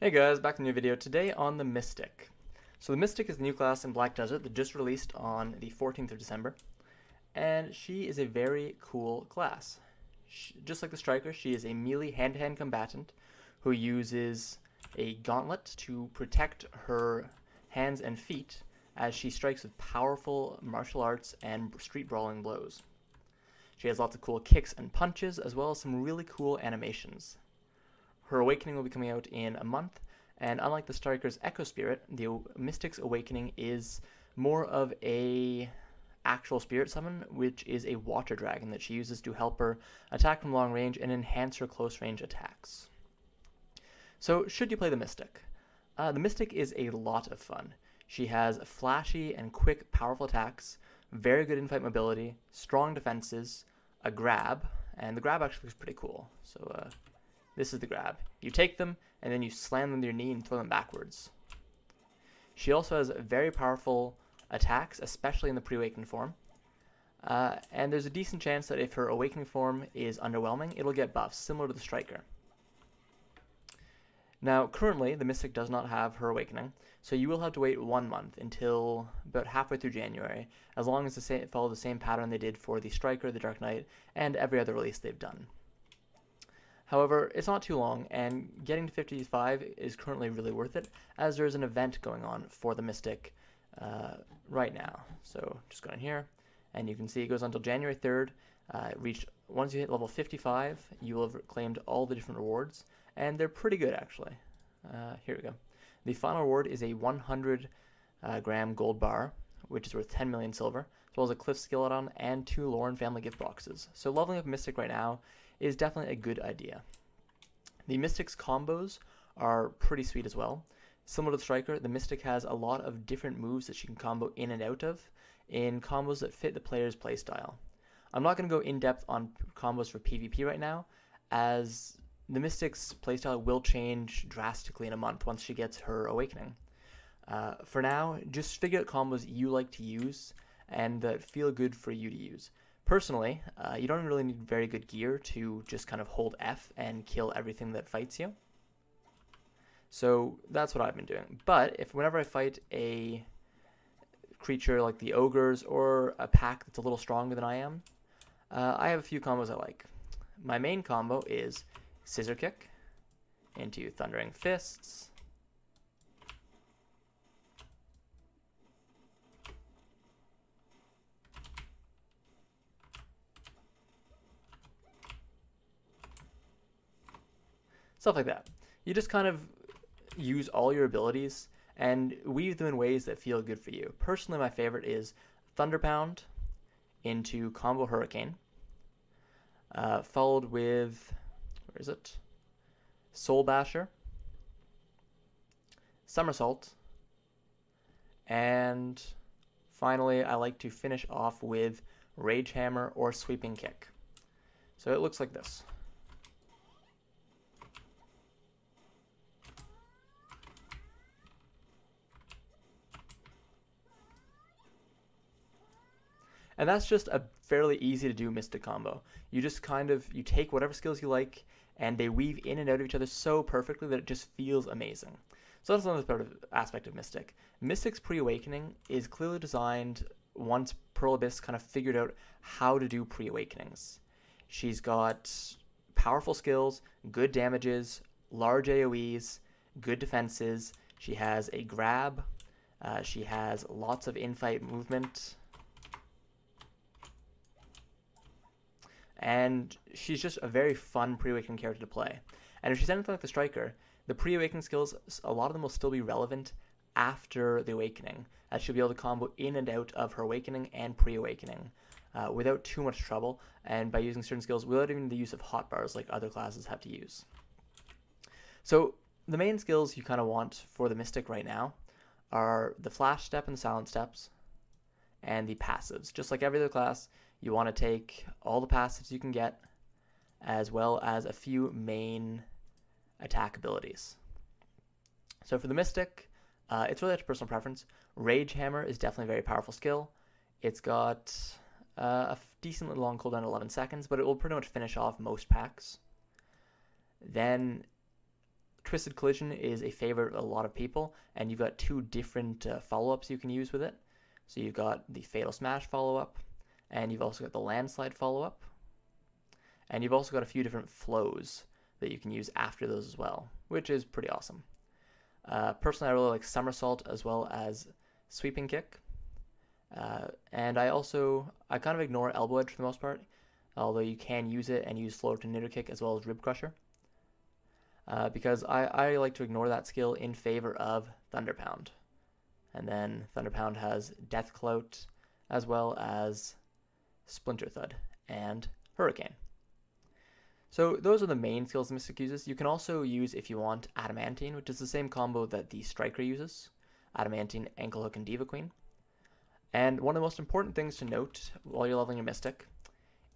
Hey guys, back in a new video today on the Mystic. So the Mystic is the new class in Black Desert that just released on the 14th of December, and she is a very cool class. Just like the Striker, she is a melee hand-to-hand combatant who uses a gauntlet to protect her hands and feet as she strikes with powerful martial arts and street brawling blows. She has lots of cool kicks and punches, as well as some really cool animations. Her Awakening will be coming out in a month, and unlike the Striker's Echo Spirit, the Mystic's Awakening is more of a actual spirit summon, which is a water dragon that she uses to help her attack from long range and enhance her close range attacks. So, should you play the Mystic? The Mystic is a lot of fun. She has flashy and quick, powerful attacks, very good in-fight mobility, strong defenses, a grab, and the grab actually looks pretty cool. So, this is the grab. You take them, and then you slam them to your knee and throw them backwards. She also has very powerful attacks, especially in the pre-awakened form. And there's a decent chance that if her awakening form is underwhelming, it'll get buffs, similar to the Striker. Now, currently, the Mystic does not have her awakening, so you will have to wait 1 month until about halfway through January, as long as they follow the same pattern they did for the Striker, the Dark Knight, and every other release they've done. However, it's not too long, and getting to 55 is currently really worth it, as there's an event going on for the Mystic right now. So just go in here, and you can see it goes on until January 3rd. Once you hit level 55, you will have claimed all the different rewards, and they're pretty good actually. Here we go. The final reward is a 100 gram gold bar, which is worth 10 million silver, as well as a Cliff Skeleton and 2 Lauren family gift boxes. So leveling up Mystic right now is definitely a good idea. The Mystic's combos are pretty sweet as well. Similar to the Striker, the Mystic has a lot of different moves that she can combo in and out of in combos that fit the player's playstyle. I'm not going to go in depth on combos for PvP right now, as the Mystic's playstyle will change drastically in a month once she gets her awakening. For now, just figure out combos you like to use and that feel good for you to use. Personally, you don't really need very good gear to just kind of hold F and kill everything that fights you. So that's what I've been doing. But whenever I fight a creature like the ogres or a pack that's a little stronger than I am, I have a few combos I like. My main combo is Scissor Kick into Thundering Fists, stuff like that. You just kind of use all your abilities and weave them in ways that feel good for you. Personally, my favorite is Thunder Pound into Combo Hurricane, followed with, where is it? Soul Basher, Somersault, and finally I like to finish off with Rage Hammer or Sweeping Kick. So it looks like this. And that's just a fairly easy to do Mystic combo. You just you take whatever skills you like, and they weave in and out of each other so perfectly that it just feels amazing. So that's another aspect of Mystic. Mystic's pre-awakening is clearly designed once Pearl Abyss kind of figured out how to do pre-awakenings. She's got powerful skills, good damages, large AoEs, good defenses. She has a grab. She has lots of in-fight movement. And she's just a very fun pre-awakening character to play. And if she's anything like the Striker, the pre-awakening skills, a lot of them will still be relevant after the awakening, as she'll be able to combo in and out of her awakening and pre-awakening without too much trouble, and by using certain skills without even the use of hotbars like other classes have to use. So the main skills you kind of want for the Mystic right now are the Flash Step and the Silent Steps, and the passives. Just like every other class, you want to take all the passives you can get, as well as a few main attack abilities. So for the Mystic, it's really up to personal preference. Rage Hammer is definitely a very powerful skill. It's got a decently long cooldown, 11 seconds, but it will pretty much finish off most packs. Then Twisted Collision is a favorite of a lot of people, and you've got two different follow-ups you can use with it. So you've got the Fatal Smash follow-up, and you've also got the Landslide follow-up, and you've also got a few different flows that you can use after those as well, which is pretty awesome. Personally, I really like Somersault as well as Sweeping Kick, and I kind of ignore Elbow Edge for the most part, although you can use it and use Floor to Nitter Kick as well as Rib Crusher, because I like to ignore that skill in favor of Thunder Pound. And then Thunder Pound has Death Clout as well as Splinter Thud and Hurricane. So those are the main skills the Mystic uses. You can also use, if you want, Adamantine, which is the same combo that the Striker uses. Adamantine, Ankle Hook, and Diva Queen. And one of the most important things to note while you're leveling your Mystic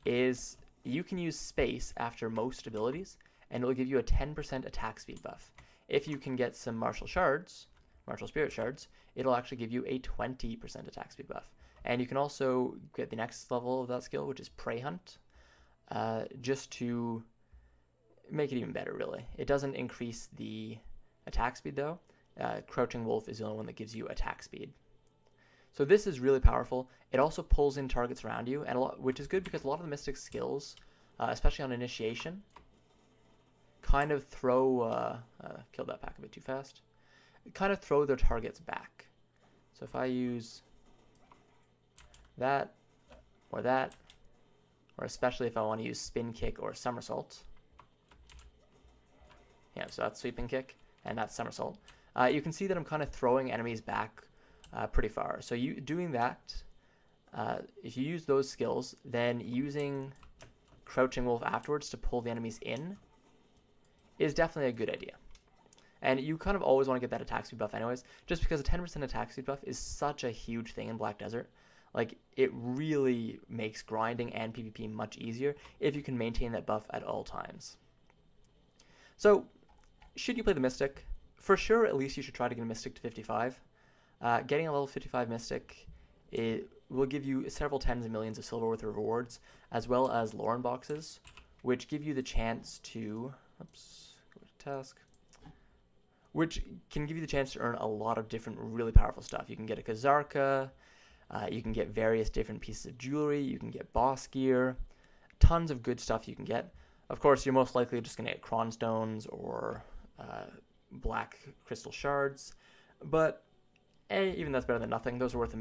is you can use Space after most abilities, and it will give you a 10% attack speed buff. If you can get some Martial Spirit Shards, it'll actually give you a 20% attack speed buff. And you can also get the next level of that skill, which is Prey Hunt, just to make it even better, really. It doesn't increase the attack speed, though. Crouching Wolf is the only one that gives you attack speed. So this is really powerful. It also pulls in targets around you, and which is good because a lot of the Mystic skills, especially on Initiation, kind of throw... killed that pack a bit too fast. Kind of throw their targets back. So if I use that, or especially if I want to use Spin Kick or Somersault. Yeah, so that's Sweeping Kick, and that's Somersault. You can see that I'm kind of throwing enemies back pretty far. So doing that, if you use those skills, then using Crouching Wolf afterwards to pull the enemies in is definitely a good idea. And you kind of always want to get that attack speed buff anyways, just because a 10% attack speed buff is such a huge thing in Black Desert. Like, it really makes grinding and PvP much easier if you can maintain that buff at all times. So, should you play the Mystic? For sure, at least you should try to get a Mystic to 55. Getting a level 55 Mystic, it will give you several tens of millions of silver worth of rewards, as well as Lauren boxes, which give you the chance to... Oops, go to task. Which can give you the chance to earn a lot of different really powerful stuff. You can get a Kazarka, you can get various different pieces of jewelry, you can get boss gear, tons of good stuff you can get. Of course, you're most likely just going to get Cronstones or black crystal shards, but even that's better than nothing. Those are worth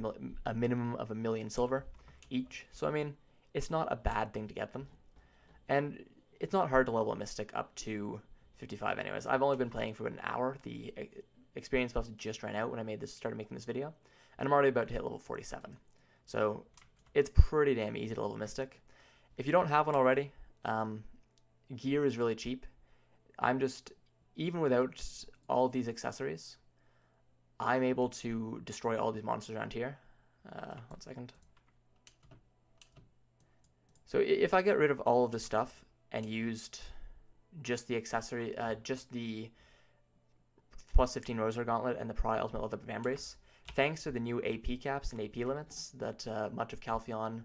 a minimum of 1 million silver each, so I mean, it's not a bad thing to get them. And it's not hard to level a Mystic up to 55 anyways. I've only been playing for about an hour. The experience buffs just ran out when I started making this video, and I'm already about to hit level 47. So it's pretty damn easy to level Mystic. If you don't have one already, gear is really cheap. Even without all these accessories, I'm able to destroy all these monsters around here. 1 second. So if I get rid of all of this stuff and used just the accessory, just the plus 15 Rosar Gauntlet and the Pry Ultimate Leather Vambrace, thanks to the new AP caps and AP limits that much of Calpheon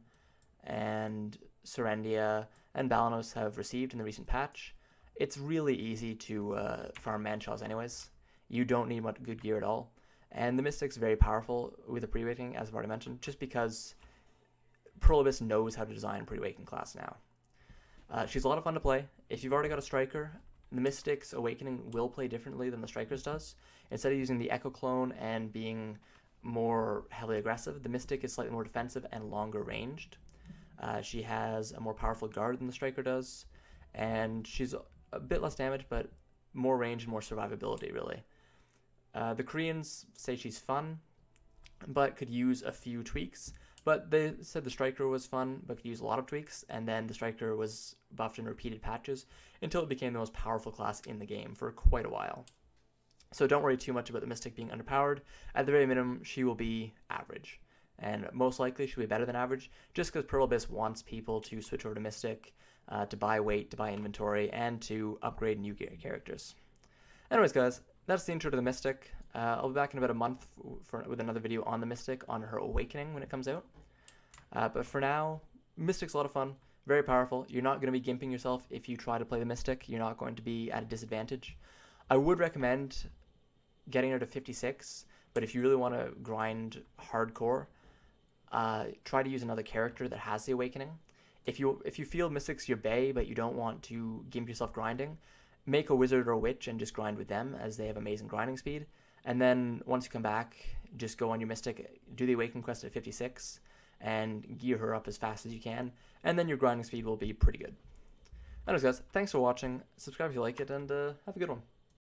and Serendia and Balanos have received in the recent patch, it's really easy to farm Manshaws anyways. You don't need much good gear at all. And the Mystic's very powerful with the pre-awakening, as I've already mentioned, just because Pearl Abyss knows how to design a pre-awakening class now. She's a lot of fun to play. If you've already got a Striker, the Mystic's Awakening will play differently than the Striker's does. Instead of using the Echo Clone and being more heavily aggressive, the Mystic is slightly more defensive and longer ranged. She has a more powerful guard than the Striker does, and she's a bit less damage, but more range and more survivability, really. The Koreans say she's fun, but could use a few tweaks. But they said the Striker was fun, but could use a lot of tweaks, and then the Striker was buffed in repeated patches until it became the most powerful class in the game for quite a while. So don't worry too much about the Mystic being underpowered. At the very minimum, she will be average. And most likely she'll be better than average, just because Pearl Abyss wants people to switch over to Mystic, to buy weight, to buy inventory, and to upgrade new characters. Anyways, guys, that's the intro to the Mystic. I'll be back in about a month with another video on the Mystic, on her Awakening when it comes out. But for now, Mystic's a lot of fun, very powerful. You're not going to be gimping yourself if you try to play the Mystic. You're not going to be at a disadvantage. I would recommend getting her to 56, but if you really want to grind hardcore, try to use another character that has the awakening. If you feel Mystic's your bae, but you don't want to gimp yourself grinding, make a wizard or a witch and just grind with them, as they have amazing grinding speed. And then once you come back, just go on your Mystic, do the awakening quest at 56, and gear her up as fast as you can, and then your grinding speed will be pretty good. Anyways guys, thanks for watching, subscribe if you like it, and have a good one.